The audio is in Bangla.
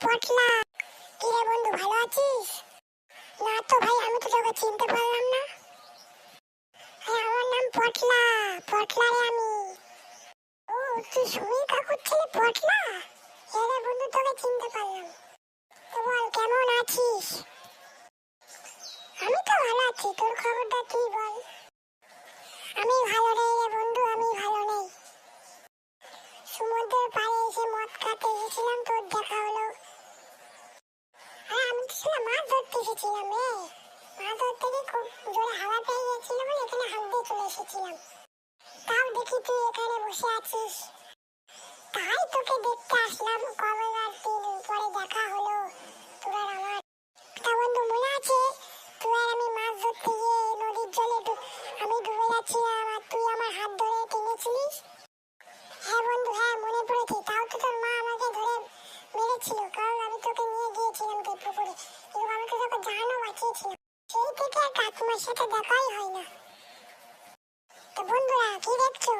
পটলা। কি রে বন্ধু, ভালো আছিস? না তো ভাই, আমি তো তোকে চিনতে পারলাম না। আমার নাম পটলা, পটলা রে আমি। ও, তুই সুমি কাকুর ছেলে পটলা? হ্যাঁ রে বন্ধু, তোকে চিনতে পারলাম। তো বল, কেমন আছিস? আমি তো ভালো আছি, তোর খবরটা তুই বল। আমি ভালো নেই রে বন্ধু, আমি ভালো নেই। সমুদ্রের পাড়ে এসে মদ খেতে এসেছিলাম, তোর দেখা হলো। আমি তো ছিলাম মাছ ধরতে এসেছিলাম রে। মাছ ধরতে গিয়ে খুব জোরে হাওয়া পেয়ে গেছিল বলে এখানে হাত দিয়ে চলে এসেছিলাম। তাও দেখি তুই এখানে বসে আছিস, তাই তোকে দেখতে আসলাম। কবে আর 3 দিন পরে দেখা হলো তোর আর আমার। তা বন্ধু, মনে আছে তুই আর আমি মাছ ধরতে গিয়ে নদীর জলে আমি ডুবে যাচ্ছিলাম আর তুই আমার হাত ধরে টেনেছিলিস? হ্যাঁ বন্ধু, হ্যাঁ মনে পড়েছে। তাও তো তোর মা আমাকে ধরে মেরেছিল, কারণ আমি তোকে নিয়ে গিয়েছিলাম তোর পুকুরে এবং আমি তোকে জানও বাঁচিয়েছিলাম। সেই থেকে আর কাকিমার সাথে দেখাই হয় না। তো বন্ধুরা, কি দেখছো?